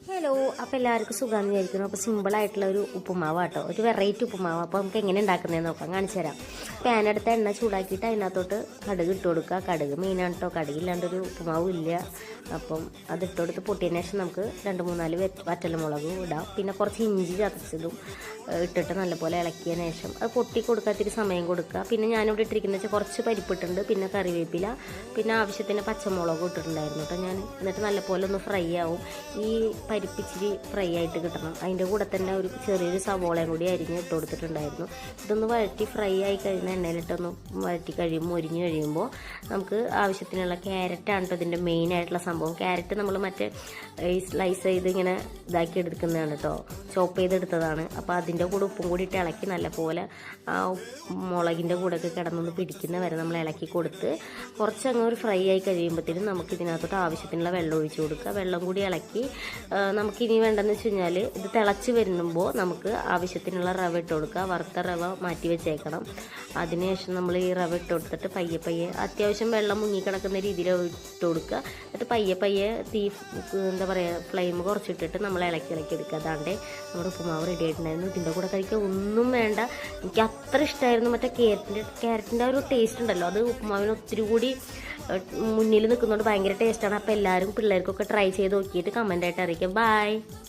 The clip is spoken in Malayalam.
ഹലോ, അപ്പോൾ എല്ലാവർക്കും സുഖമാണെന്ന് വിചാരിക്കുന്നു. അപ്പോൾ സിമ്പിളായിട്ടുള്ള ഒരു ഉപ്പുമാവ് കേട്ടോ, ഒരു വെറൈറ്റി ഉപ്പുമാവ്. അപ്പോൾ നമുക്ക് എങ്ങനെ ഉണ്ടാക്കുന്നതെന്ന് നോക്കാം, കാണിച്ചു തരാം. പാനെടുത്ത് എണ്ണ ചൂടാക്കിയിട്ട് അതിനകത്തോട്ട് കടുക് ഇട്ട് കൊടുക്കുക. കടുക് മെയിനാണ് കേട്ടോ, കടുകില്ലാണ്ടൊരു ഉപ്പുമാവും ഇല്ല. അപ്പം അത് ഇട്ട് കൊടുത്ത് പൊട്ടിയതിന് ശേഷം നമുക്ക് 2-3-4 വറ്റൽമുളകും ഇടാം. പിന്നെ കുറച്ച് ഇഞ്ചി ചതച്ചതും ഇട്ടിട്ട് നല്ലപോലെ ഇളക്കിയതിന് ശേഷം അത് പൊട്ടി കൊടുക്കാത്തിരി സമയം കൊടുക്കുക. പിന്നെ ഞാനിവിടെ ഇട്ടിരിക്കുന്നത് വെച്ചാൽ കുറച്ച് പരിപ്പിട്ടുണ്ട്, പിന്നെ കറിവേപ്പില, പിന്നെ ആവശ്യത്തിന് പച്ചമുളകും ഇട്ടിട്ടുണ്ടായിരുന്നു കേട്ടോ ഞാൻ. എന്നിട്ട് നല്ലപോലെ ഒന്ന് ഫ്രൈ ആവും. ഈ പരിപ്പിച്ചിരി ഫ്രൈ ആയിട്ട് കിട്ടണം. അതിൻ്റെ കൂടെ തന്നെ ഒരു ചെറിയൊരു സവോളയും കൂടി അരിഞ്ഞ് ഇട്ട് കൊടുത്തിട്ടുണ്ടായിരുന്നു. ഇതൊന്ന് വഴറ്റി ഫ്രൈ ആയി കഴിഞ്ഞ എണ്ണയിലിട്ടൊന്ന് വഴറ്റി മൊരിഞ്ഞ് കഴിയുമ്പോൾ നമുക്ക് ആവശ്യത്തിനുള്ള ക്യാരറ്റാണ് കേട്ടോ ഇതിൻ്റെ മെയിനായിട്ടുള്ള സംഭവം. ക്യാരറ്റ് നമ്മൾ മറ്റേ സ്ലൈസ് ചെയ്ത് ഇങ്ങനെ ഇതാക്കി എടുക്കുന്നതാണ് കേട്ടോ, ചോപ്പ് ചെയ്തെടുത്തതാണ്. അപ്പോൾ അതിൻ്റെ കൂടെ ഉപ്പും കൂടി ഇട്ട് ഇളക്കി നല്ലപോലെ ആ മുളകിൻ്റെ കൂടെയൊക്കെ കിടന്നൊന്ന് പിടിക്കുന്ന വരെ നമ്മൾ ഇളക്കി കൊടുത്ത് കുറച്ചങ്ങ് ഒരു ഫ്രൈ ആയി കഴിയുമ്പോഴത്തേനും നമുക്ക് ഇതിനകത്തോട്ട് ആവശ്യത്തിനുള്ള വെള്ളം ഒഴിച്ചു കൊടുക്കുക. വെള്ളം കൂടി ഇളക്കി നമുക്കിനി വേണ്ടതെന്ന് വെച്ച് കഴിഞ്ഞാൽ ഇത് തിളച്ച് വരുമ്പോൾ നമുക്ക് ആവശ്യത്തിനുള്ള റവ ഇട്ട് കൊടുക്കുക. വറുത്ത റവ മാറ്റി വെച്ചേക്കണം. അതിനുശേഷം നമ്മൾ ഈ റവ ഇട്ട് കൊടുത്തിട്ട് പയ്യെ അത്യാവശ്യം വെള്ളം മുങ്ങിക്കിടക്കുന്ന രീതിയിൽ ഇട്ട് കൊടുക്കുക. എന്നിട്ട് പയ്യെ എന്താ പറയുക, ഫ്ലെയിം കുറച്ചിട്ടിട്ട് നമ്മൾ ഇളക്കി എടുക്കുക. അതാണ്ട് നമ്മുടെ ഉപ്പുമാവ് റെഡി ആയിട്ടുണ്ടായിരുന്നു. ഇതിൻ്റെ കൂടെ കഴിക്കാൻ ഒന്നും വേണ്ട. എനിക്ക് അത്ര ഇഷ്ടമായിരുന്നു. മറ്റേ ക്യാരറ്റിൻ്റെ ഒരു ടേസ്റ്റ് ഉണ്ടല്ലോ, അത് ഉപ്പുമാവിന് ഒത്തിരി കൂടി മുന്നിൽ നിൽക്കുന്നതുകൊണ്ട് ഭയങ്കര ടേസ്റ്റാണ്. അപ്പോൾ എല്ലാവരും പിള്ളേർക്കൊക്കെ ട്രൈ ചെയ്ത് നോക്കിയിട്ട് കമൻ്റായിട്ട് അറിയിക്കാം. ബൈ.